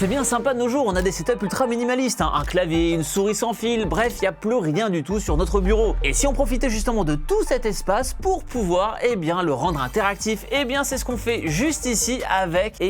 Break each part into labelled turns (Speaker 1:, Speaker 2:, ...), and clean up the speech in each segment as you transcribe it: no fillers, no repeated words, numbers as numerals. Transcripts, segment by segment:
Speaker 1: c'est bien sympa de nos jours, on a des setups ultra minimalistes, hein. Un clavier, une souris sans fil, bref, il n'y a plus rien du tout sur notre bureau. Et si on profitait justement de tout cet espace pour pouvoir, le rendre interactif, c'est ce qu'on fait juste ici avec,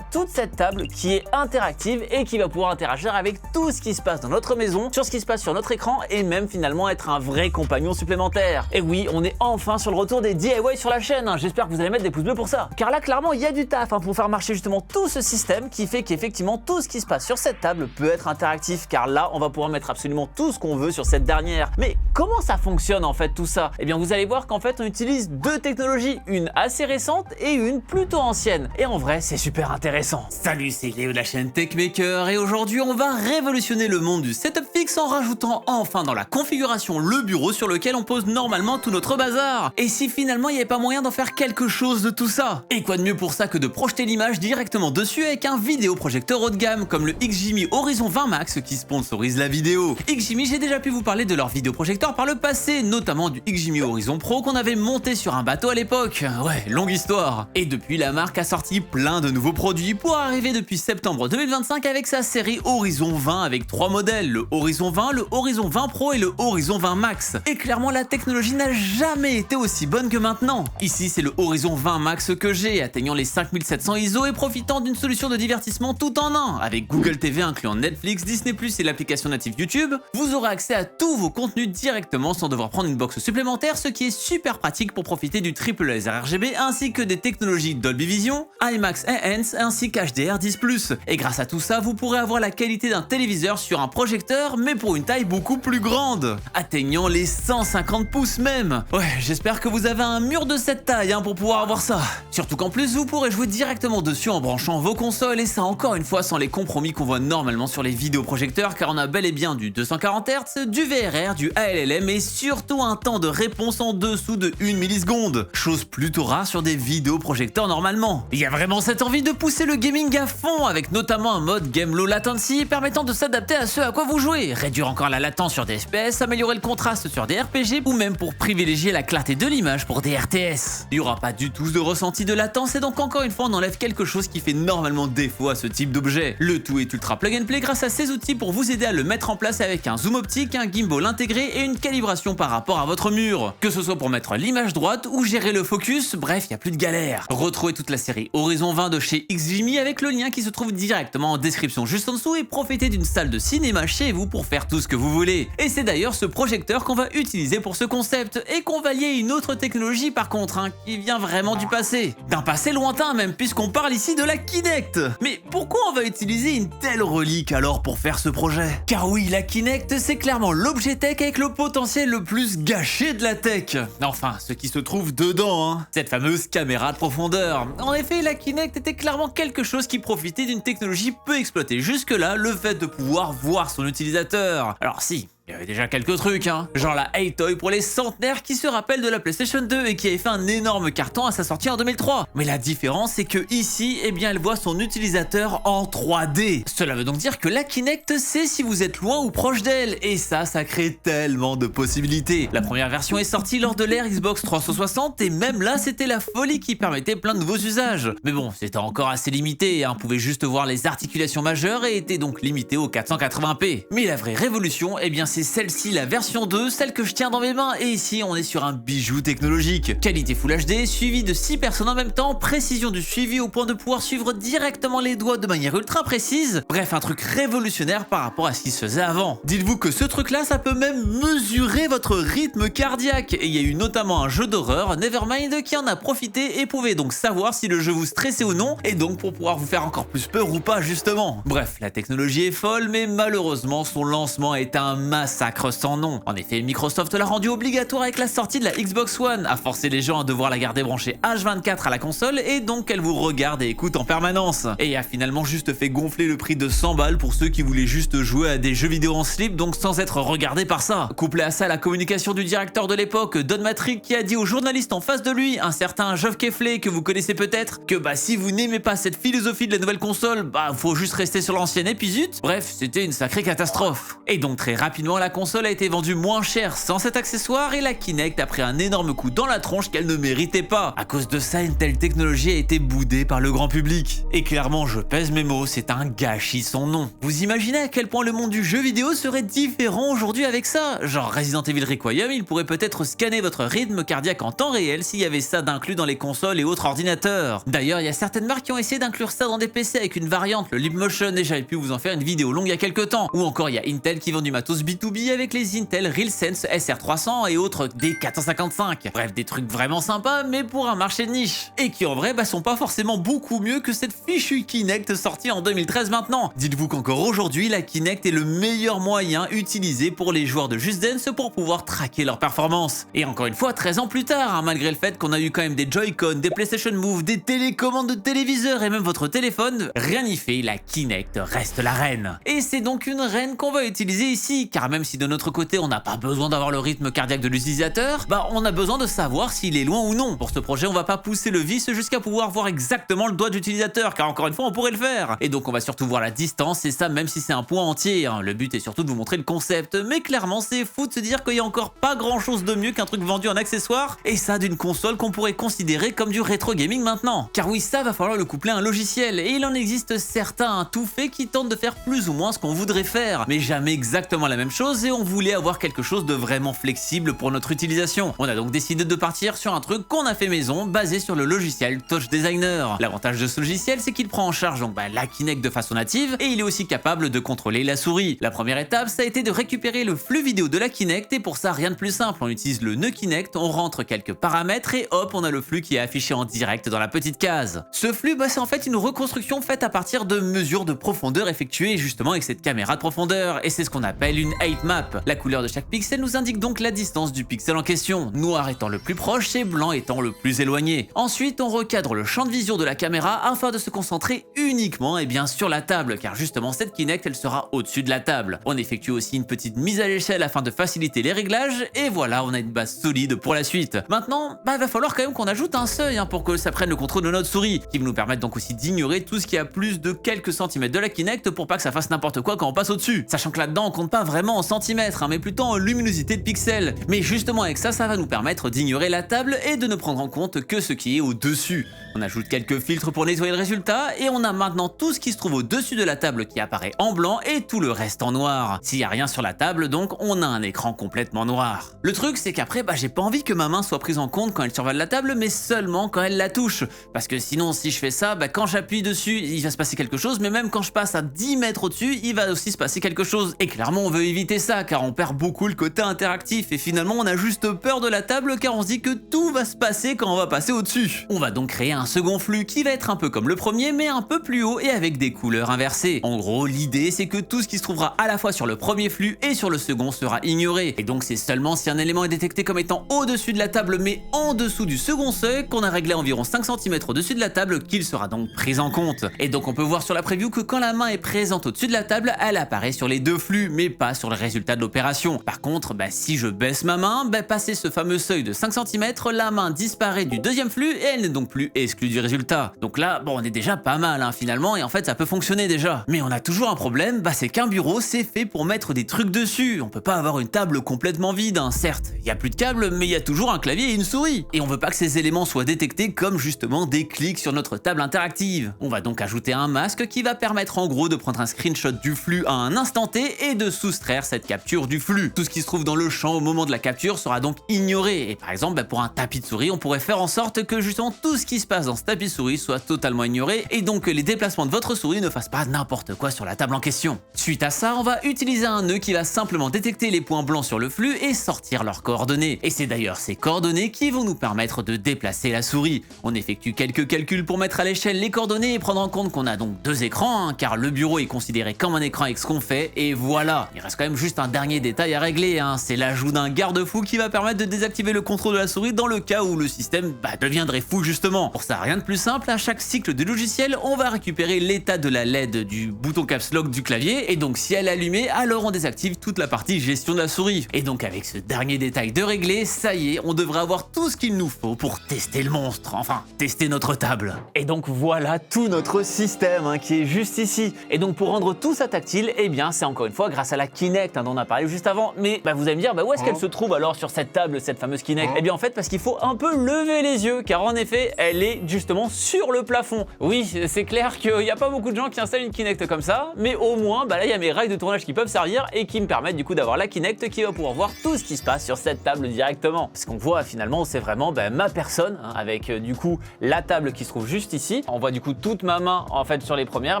Speaker 1: toute cette table qui est interactive et qui va pouvoir interagir avec tout ce qui se passe dans notre maison, sur ce qui se passe sur notre écran et même finalement être un vrai compagnon supplémentaire. Et oui, on est enfin sur le retour des DIY sur la chaîne, hein. J'espère que vous allez mettre des pouces bleus pour ça. Car là, clairement, il y a du taf, hein, pour faire marcher justement tout ce système qui fait qu'effectivement tout ce qui se passe sur cette table peut être interactif, car là, on va pouvoir mettre absolument tout ce qu'on veut sur cette dernière. Mais comment ça fonctionne en fait tout ça? Vous allez voir qu'en fait, on utilise deux technologies, une assez récente et une plutôt ancienne. Et en vrai, c'est super intéressant. Salut, c'est Léo de la chaîne TechMaker et aujourd'hui, on va révolutionner le monde du setup fixe en rajoutant enfin dans la configuration le bureau sur lequel on pose normalement tout notre bazar. Et si finalement, il n'y avait pas moyen d'en faire quelque chose de tout ça? Et quoi de mieux pour ça que de projeter l'image directement dessus avec un vidéoprojecteur haut de gamme comme le XGIMI Horizon 20 Max qui sponsorise la vidéo. XGIMI, j'ai déjà pu vous parler de leur vidéoprojecteur par le passé, notamment du XGIMI Horizon Pro qu'on avait monté sur un bateau à l'époque. Ouais, longue histoire. Et depuis, la marque a sorti plein de nouveaux produits pour arriver depuis septembre 2025 avec sa série Horizon 20 avec 3 modèles, le Horizon 20, le Horizon 20 Pro et le Horizon 20 Max. Et clairement, la technologie n'a jamais été aussi bonne que maintenant. Ici, c'est le Horizon 20 Max que j'ai, atteignant les 5700 ISO et profitant d'une solution de divertissement tout en un. Avec Google TV incluant Netflix, Disney+, et l'application native YouTube, vous aurez accès à tous vos contenus directement sans devoir prendre une box supplémentaire, ce qui est super pratique pour profiter du triple laser RGB ainsi que des technologies Dolby Vision, IMAX Enhance ainsi qu'HDR10+. Et grâce à tout ça, vous pourrez avoir la qualité d'un téléviseur sur un projecteur, mais pour une taille beaucoup plus grande, atteignant les 150 pouces même. Ouais, j'espère que vous avez un mur de cette taille, hein, pour pouvoir avoir ça. Surtout qu'en plus, vous pourrez jouer directement dessus en branchant vos consoles, et ça encore une fois sans les compromis qu'on voit normalement sur les vidéoprojecteurs, car on a bel et bien du 240 Hz, du VRR, du ALLM et surtout un temps de réponse en dessous de 1 milliseconde, chose plutôt rare sur des vidéoprojecteurs normalement. Il y a vraiment cette envie de pousser le gaming à fond, avec notamment un mode Game Low Latency permettant de s'adapter à ce à quoi vous jouez, réduire encore la latence sur des FPS, améliorer le contraste sur des RPG ou même pour privilégier la clarté de l'image pour des RTS. Il n'y aura pas du tout de ressenti de latence et donc encore une fois on enlève quelque chose qui fait normalement défaut à ce type d'objet. Le tout est ultra plug and play grâce à ces outils pour vous aider à le mettre en place avec un zoom optique, un gimbal intégré et une calibration par rapport à votre mur. Que ce soit pour mettre l'image droite ou gérer le focus, bref, il n'y a plus de galère. Retrouvez toute la série Horizon 20 de chez XGIMI avec le lien qui se trouve directement en description juste en dessous et profitez d'une salle de cinéma chez vous pour faire tout ce que vous voulez. Et c'est d'ailleurs ce projecteur qu'on va utiliser pour ce concept et qu'on va lier à une autre technologie par contre, hein, qui vient vraiment du passé. D'un passé lointain même puisqu'on parle ici de la Kinect. Mais pourquoi on va utiliser une telle relique alors pour faire ce projet? Car oui, la Kinect c'est clairement l'objet tech avec le potentiel le plus gâché de la tech. Enfin, ce qui se trouve dedans, hein. Cette fameuse caméra de profondeur. En effet, la Kinect était clairement quelque chose qui profitait d'une technologie peu exploitée jusque-là, le fait de pouvoir voir son utilisateur. Alors si, il y avait déjà quelques trucs, hein, genre la Hey-Toy pour les centenaires qui se rappellent de la PlayStation 2 et qui avait fait un énorme carton à sa sortie en 2003. Mais la différence c'est que ici, elle voit son utilisateur en 3D. Cela veut donc dire que la Kinect sait si vous êtes loin ou proche d'elle, et ça crée tellement de possibilités. La première version est sortie lors de l'ère Xbox 360 et même là c'était la folie qui permettait plein de nouveaux usages. Mais bon, c'était encore assez limité, hein, on pouvait juste voir les articulations majeures et était donc limité au 480p. Mais la vraie révolution, c'est celle-ci, la version 2, celle que je tiens dans mes mains, et ici on est sur un bijou technologique. Qualité Full HD, suivi de 6 personnes en même temps, précision du suivi au point de pouvoir suivre directement les doigts de manière ultra précise, bref un truc révolutionnaire par rapport à ce qui se faisait avant. Dites-vous que ce truc là, ça peut même mesurer votre rythme cardiaque, et il y a eu notamment un jeu d'horreur, Nevermind, qui en a profité et pouvait donc savoir si le jeu vous stressait ou non, et donc pour pouvoir vous faire encore plus peur ou pas justement. Bref, la technologie est folle, mais malheureusement son lancement est un massacre sans nom. En effet, Microsoft l'a rendu obligatoire avec la sortie de la Xbox One, a forcé les gens à devoir la garder branchée H24 à la console et donc qu'elle vous regarde et écoute en permanence. Et a finalement juste fait gonfler le prix de 100 balles pour ceux qui voulaient juste jouer à des jeux vidéo en slip, donc sans être regardés par ça. Couplé à ça, la communication du directeur de l'époque, Don Matrick, qui a dit aux journalistes en face de lui, un certain Geoff Keighley que vous connaissez peut-être, que si vous n'aimez pas cette philosophie de la nouvelle console, faut juste rester sur l'ancienne et puis zut. Bref, c'était une sacrée catastrophe. Et donc très rapidement, finalement la console a été vendue moins cher sans cet accessoire et la Kinect a pris un énorme coup dans la tronche qu'elle ne méritait pas. À cause de ça, une telle technologie a été boudée par le grand public. Et clairement, je pèse mes mots, c'est un gâchis sans nom. Vous imaginez à quel point le monde du jeu vidéo serait différent aujourd'hui avec ça? Genre Resident Evil Requiem, il pourrait peut-être scanner votre rythme cardiaque en temps réel s'il y avait ça d'inclus dans les consoles et autres ordinateurs. D'ailleurs, il y a certaines marques qui ont essayé d'inclure ça dans des PC avec une variante, le Leapmotion, et j'avais pu vous en faire une vidéo longue il y a quelques temps. Ou encore, il y a Intel qui vend du matos B2B avec les Intel RealSense SR300 et autres D455. Bref, des trucs vraiment sympas, mais pour un marché de niche. Et qui en vrai sont pas forcément beaucoup mieux que cette fichue Kinect sortie en 2013 maintenant. Dites-vous qu'encore aujourd'hui, la Kinect est le meilleur moyen utilisé pour les joueurs de Just Dance pour pouvoir traquer leur performance. Et encore une fois, 13 ans plus tard, hein, malgré le fait qu'on a eu quand même des Joy-Con, des PlayStation Move, des télécommandes de téléviseurs et même votre téléphone, rien n'y fait, la Kinect reste la reine. Et c'est donc une reine qu'on va utiliser ici, car même si de notre côté on n'a pas besoin d'avoir le rythme cardiaque de l'utilisateur, bah on a besoin de savoir s'il est loin ou non. Pour ce projet, on va pas pousser le vice jusqu'à pouvoir voir exactement le doigt d'utilisateur, car encore une fois on pourrait le faire. Et donc on va surtout voir la distance, et ça même si c'est un point entier, hein. Le but est surtout de vous montrer le concept, mais clairement c'est fou de se dire qu'il y a encore pas grand chose de mieux qu'un truc vendu en accessoire, et ça d'une console qu'on pourrait considérer comme du rétro gaming maintenant. Car oui, ça va falloir le coupler à un logiciel, et il en existe certains tout faits qui tentent de faire plus ou moins ce qu'on voudrait faire, mais jamais exactement la même chose, et on voulait avoir quelque chose de vraiment flexible pour notre utilisation. On a donc décidé de partir sur un truc qu'on a fait maison, basé sur le logiciel Touch Designer. L'avantage de ce logiciel, c'est qu'il prend en charge donc la Kinect de façon native, et il est aussi capable de contrôler la souris. La première étape, ça a été de récupérer le flux vidéo de la Kinect, et pour ça rien de plus simple, on utilise le nœud Kinect, on rentre quelques paramètres et hop, on a le flux qui est affiché en direct dans la petite case. Ce flux, c'est en fait une reconstruction faite à partir de mesures de profondeur effectuées justement avec cette caméra de profondeur, et c'est ce qu'on appelle une height map. La couleur de chaque pixel nous indique donc la distance du pixel en question, noir étant le plus proche et blanc étant le plus éloigné. Ensuite, on recadre le champ de vision de la caméra afin de se concentrer uniquement sur la table, car justement cette Kinect elle sera au-dessus de la table. On effectue aussi une petite mise à l'échelle afin de faciliter les réglages, et voilà, on a une base solide pour la suite. Maintenant, il va falloir quand même qu'on ajoute un seuil pour que ça prenne le contrôle de notre souris, qui va nous permettre donc aussi d'ignorer tout ce qui a plus de quelques centimètres de la Kinect pour pas que ça fasse n'importe quoi quand on passe au-dessus. Sachant que là-dedans on compte pas vraiment en centimètres, mais plutôt en luminosité de pixels. Mais justement avec ça, ça va nous permettre d'ignorer la table et de ne prendre en compte que ce qui est au-dessus. On ajoute quelques filtres pour nettoyer le résultat, et on a maintenant tout ce qui se trouve au-dessus de la table qui apparaît en blanc et tout le reste en noir. S'il n'y a rien sur la table, donc on a un écran complètement noir. Le truc c'est qu'après, j'ai pas envie que ma main soit prise en compte quand elle survole la table, mais seulement quand elle la touche. Parce que sinon, si je fais ça, quand j'appuie dessus, il va se passer quelque chose, mais même quand je passe à 10 mètres au-dessus, il va aussi se passer quelque chose. Et clairement, on veut éviter ça, car on perd beaucoup le côté interactif, et finalement, on a juste peur de la table, car on se dit que tout va se passer quand on va passer au-dessus. On va donc créer un second flux qui va être un peu comme le premier, mais un peu plus haut et avec des couleurs inversées. En gros, l'idée, c'est que tout ce qui se trouvera à la fois sur le premier flux et sur le second sera ignoré. Et donc, c'est seulement si un élément est détecté comme étant au-dessus de la table, mais en dessous du second seuil, qu'on a réglé à environ 5 cm au-dessus de la table, qu'il sera donc pris en compte. Et donc, on peut voir sur la preview que quand la main est présente au-dessus de la table, elle apparaît sur les deux flux, mais pas sur le résultat de l'opération. Par contre, si je baisse ma main, passer ce fameux seuil de 5 cm, la main disparaît du deuxième flux et elle n'est donc plus exclue du résultat. Donc là, on est déjà pas mal finalement, et en fait ça peut fonctionner déjà. Mais on a toujours un problème, c'est qu'un bureau c'est fait pour mettre des trucs dessus. On peut pas avoir une table complètement vide, certes, il y a plus de câbles, mais il y a toujours un clavier et une souris. Et on veut pas que ces éléments soient détectés comme justement des clics sur notre table interactive. On va donc ajouter un masque qui va permettre en gros de prendre un screenshot du flux à un instant T et de soustraire cette capture du flux. Tout ce qui se trouve dans le champ au moment de la capture sera donc ignoré. Et par exemple, pour un tapis de souris, on pourrait faire en sorte que justement tout ce qui se passe dans ce tapis de souris soit totalement ignoré, et donc que les déplacements de votre souris ne fassent pas n'importe quoi sur la table en question. Suite à ça, on va utiliser un nœud qui va simplement détecter les points blancs sur le flux et sortir leurs coordonnées. Et c'est d'ailleurs ces coordonnées qui vont nous permettre de déplacer la souris. On effectue quelques calculs pour mettre à l'échelle les coordonnées et prendre en compte qu'on a donc deux écrans, car le bureau est considéré comme un écran avec ce qu'on fait, et voilà. Il reste quand même juste un dernier détail à régler, c'est l'ajout d'un garde-fou qui va permettre de désactiver le contrôle de la souris dans le cas où le système deviendrait fou justement. Pour ça, rien de plus simple, à chaque cycle du logiciel, on va récupérer l'état de la LED du bouton caps lock du clavier, et donc si elle est allumée, alors on désactive toute la partie gestion de la souris. Et donc avec ce dernier détail de régler, ça y est, on devrait avoir tout ce qu'il nous faut pour tester le monstre, enfin tester notre table. Et donc voilà tout notre système qui est juste ici. Et donc pour rendre tout ça tactile, c'est encore une fois grâce à la Kinect. Kinect dont on a parlé juste avant, mais vous allez me dire où est-ce qu'elle se trouve alors sur cette table, cette fameuse Kinect? Eh bien en fait parce qu'il faut un peu lever les yeux, car en effet elle est justement sur le plafond. Oui, c'est clair qu'il n'y a pas beaucoup de gens qui installent une Kinect comme ça, mais au moins là il y a mes rails de tournage qui peuvent servir et qui me permettent du coup d'avoir la Kinect qui va pouvoir voir tout ce qui se passe sur cette table directement. Ce qu'on voit finalement c'est vraiment ma personne, avec du coup la table qui se trouve juste ici. On voit du coup toute ma main en fait sur les premières,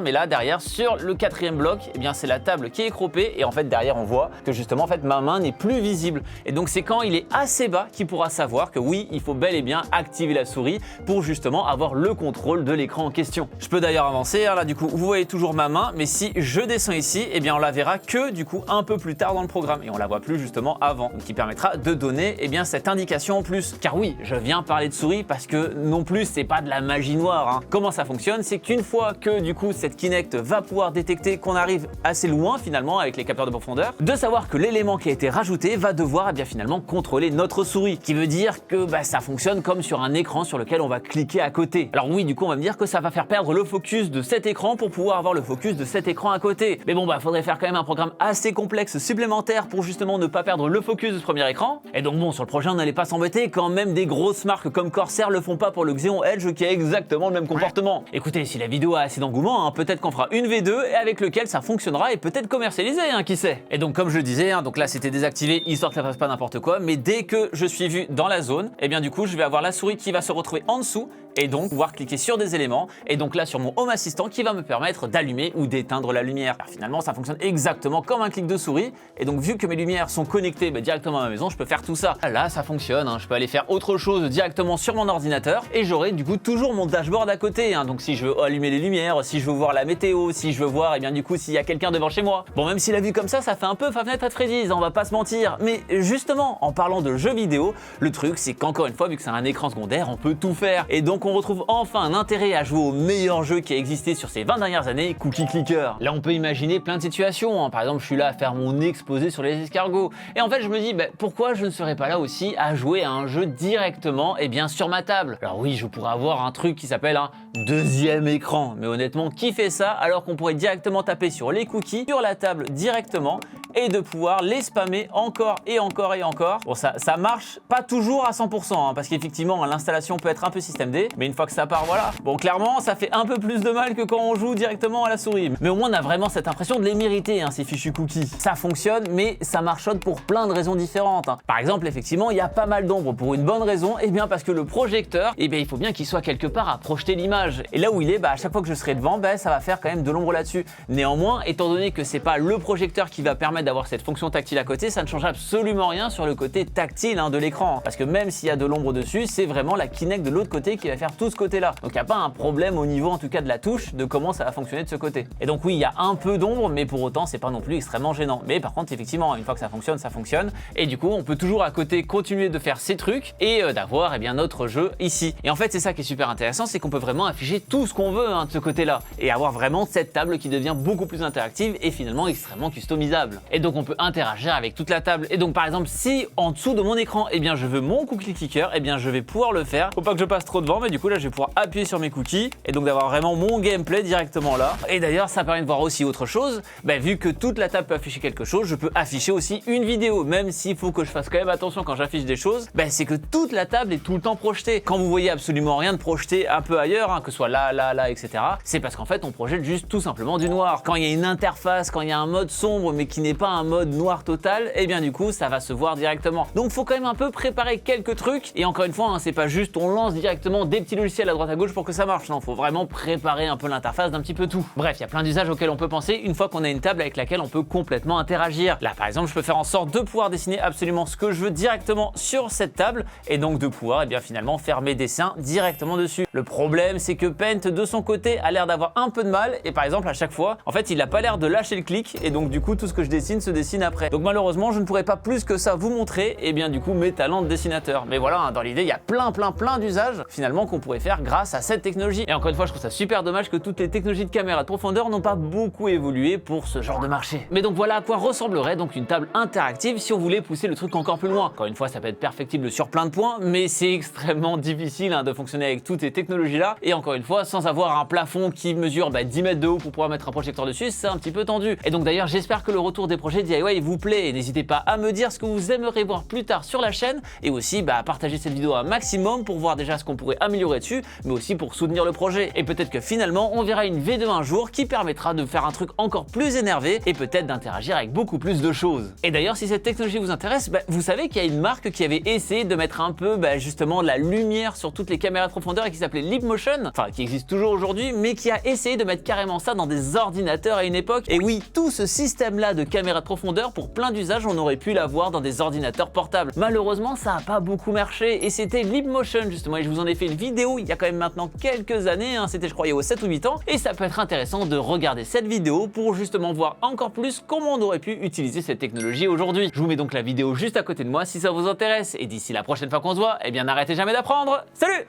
Speaker 1: mais là derrière sur le quatrième bloc, eh bien c'est la table qui est croppée et en fait derrière on voit que justement en fait ma main n'est plus visible. Et donc c'est quand il est assez bas qu'il pourra savoir que oui, il faut bel et bien activer la souris pour justement avoir le contrôle de l'écran en question. Je peux d'ailleurs avancer, là du coup vous voyez toujours ma main, mais si je descends ici, eh bien on la verra que du coup un peu plus tard dans le programme et on la voit plus justement avant, donc qui permettra de donner bien cette indication en plus. Car oui, je viens parler de souris parce que non plus c'est pas de la magie noire. Comment ça fonctionne? C'est qu'une fois que du coup cette Kinect va pouvoir détecter qu'on arrive assez loin finalement avec les capteurs de profondeur, de savoir que l'élément qui a été rajouté va devoir bien finalement contrôler notre souris, qui veut dire que ça fonctionne comme sur un écran sur lequel on va cliquer à côté. Alors oui, du coup on va me dire que ça va faire perdre le focus de cet écran pour pouvoir avoir le focus de cet écran à côté. Mais bon faudrait faire quand même un programme assez complexe supplémentaire pour justement ne pas perdre le focus de ce premier écran. Et donc bon, sur le projet on n'allait pas s'embêter quand même des grosses marques comme Corsair le font pas pour le Xeon Edge qui a exactement le même comportement. Écoutez, si la vidéo a assez d'engouement, peut-être qu'on fera une V2 et avec lequel ça fonctionnera et peut-être commercialisé, qui sait. Et donc comme je le disais, donc là c'était désactivé histoire que ça fasse pas n'importe quoi, mais dès que je suis vu dans la zone, et bien du coup je vais avoir la souris qui va se retrouver en dessous et donc pouvoir cliquer sur des éléments et donc là sur mon Home Assistant qui va me permettre d'allumer ou d'éteindre la lumière. Alors, finalement ça fonctionne exactement comme un clic de souris et donc vu que mes lumières sont connectées directement à ma maison, je peux faire tout ça. Là ça fonctionne, je peux aller faire autre chose directement sur mon ordinateur et j'aurai du coup toujours mon dashboard à côté. Donc si je veux allumer les lumières, si je veux voir la météo, si je veux voir bien du coup s'il y a quelqu'un devant chez moi. Bon, même si la vue comme ça fait un peu Five Nights at Freddy's, on va pas se mentir, mais justement en parlant de jeux vidéo, le truc c'est qu'encore une fois vu que c'est un écran secondaire, on peut tout faire et donc on retrouve enfin un intérêt à jouer au meilleur jeu qui a existé sur ces 20 dernières années, Cookie Clicker. Là on peut imaginer plein de situations, par exemple je suis là à faire mon exposé sur les escargots et en fait je me dis pourquoi je ne serais pas là aussi à jouer à un jeu directement sur ma table. Alors oui, je pourrais avoir un truc qui s'appelle un deuxième écran, mais honnêtement qui fait ça alors qu'on pourrait directement taper sur les cookies sur la table directement et de pouvoir les spammer encore et encore et encore. Bon, ça marche pas toujours à 100% parce qu'effectivement l'installation peut être un peu système D, mais une fois que ça part, voilà. Bon, clairement ça fait un peu plus de mal que quand on joue directement à la souris, mais au moins on a vraiment cette impression de les mériter, ces fichus cookies. Ça fonctionne, mais ça marchonne pour plein de raisons différentes. Par exemple, effectivement il y a pas mal d'ombres pour une bonne raison, parce que le projecteur, il faut bien qu'il soit quelque part à projeter l'image, et là où il est, à chaque fois que je serai devant, ça va faire quand même de l'ombre là-dessus. Néanmoins, étant donné que c'est pas le projecteur qui va permettre d'avoir cette fonction tactile à côté, ça ne change absolument rien sur le côté tactile de l'écran, parce que même s'il y a de l'ombre dessus, c'est vraiment la Kinect de l'autre côté qui va faire tout ce côté-là. Donc il n'y a pas un problème au niveau en tout cas de la touche, de comment ça va fonctionner de ce côté. Et donc oui, il y a un peu d'ombre, mais pour autant c'est pas non plus extrêmement gênant. Mais par contre effectivement, une fois que ça fonctionne, et du coup on peut toujours à côté continuer de faire ces trucs et d'avoir notre jeu ici. Et en fait c'est ça qui est super intéressant, c'est qu'on peut vraiment afficher tout ce qu'on veut de ce côté-là, et avoir vraiment cette table qui devient beaucoup plus interactive et finalement extrêmement customisable. Et donc on peut interagir avec toute la table. Et donc par exemple si en dessous de mon écran, je veux mon cookie clicker, je vais pouvoir le faire. Faut pas que je passe trop devant, mais du coup là je vais pouvoir appuyer sur mes cookies et donc d'avoir vraiment mon gameplay directement là. Et d'ailleurs ça permet de voir aussi autre chose, vu que toute la table peut afficher quelque chose, je peux afficher aussi une vidéo, même s'il faut que je fasse quand même attention quand j'affiche des choses, c'est que toute la table est tout le temps projetée. Quand vous voyez absolument rien de projeté un peu ailleurs, que ce soit là, etc., c'est parce qu'en fait on projette juste tout simplement du noir. Quand il y a une interface, quand il y a un mode sombre mais qui n'est pas un mode noir total, du coup ça va se voir directement. Donc faut quand même un peu préparer quelques trucs, et encore une fois c'est pas juste on lance directement des petits logiciels à droite à gauche pour que ça marche, non, faut vraiment préparer un peu l'interface d'un petit peu tout. Bref, il y a plein d'usages auxquels on peut penser une fois qu'on a une table avec laquelle on peut complètement interagir. Là par exemple je peux faire en sorte de pouvoir dessiner absolument ce que je veux directement sur cette table et donc de pouvoir finalement faire mes dessins directement dessus. Le problème c'est que Paint de son côté a l'air d'avoir un peu de mal, et par exemple à chaque fois en fait il a pas l'air de lâcher le clic, et donc du coup tout ce que je dessine se dessine après. Donc malheureusement je ne pourrais pas plus que ça vous montrer du coup mes talents de dessinateur. Mais voilà, dans l'idée il y a plein d'usages finalement qu'on pourrait faire grâce à cette technologie. Et encore une fois je trouve ça super dommage que toutes les technologies de caméra de profondeur n'ont pas beaucoup évolué pour ce genre de marché. Mais donc voilà à quoi ressemblerait donc une table interactive si on voulait pousser le truc encore plus loin. Encore une fois ça peut être perfectible sur plein de points, mais c'est extrêmement difficile de fonctionner avec toutes ces technologies là, et encore une fois sans avoir un plafond qui mesure 10 mètres de haut pour pouvoir mettre un projecteur dessus, c'est un petit peu tendu. Et donc d'ailleurs j'espère que le retour des projets DIY vous plaît. Et n'hésitez pas à me dire ce que vous aimeriez voir plus tard sur la chaîne et aussi à partager cette vidéo un maximum pour voir déjà ce qu'on pourrait améliorer dessus, mais aussi pour soutenir le projet. Et peut-être que finalement on verra une V2 un jour qui permettra de faire un truc encore plus énervé et peut-être d'interagir avec beaucoup plus de choses. Et d'ailleurs, si cette technologie vous intéresse, vous savez qu'il y a une marque qui avait essayé de mettre un peu justement de la lumière sur toutes les caméras de profondeur et qui s'appelait Leapmotion, enfin qui existe toujours aujourd'hui, mais qui a essayé de mettre carrément ça dans des ordinateurs à une époque. Et oui, tout ce système-là de caméra de profondeur, pour plein d'usages, on aurait pu l'avoir dans des ordinateurs portables. Malheureusement, ça n'a pas beaucoup marché et c'était Leapmotion justement. Et je vous en ai fait une vidéo il y a quand même maintenant quelques années, c'était je crois il y a 7 ou 8 ans, et ça peut être intéressant de regarder cette vidéo pour justement voir encore plus comment on aurait pu utiliser cette technologie aujourd'hui. Je vous mets donc la vidéo juste à côté de moi si ça vous intéresse. Et d'ici la prochaine fois qu'on se voit, n'arrêtez jamais d'apprendre. Salut!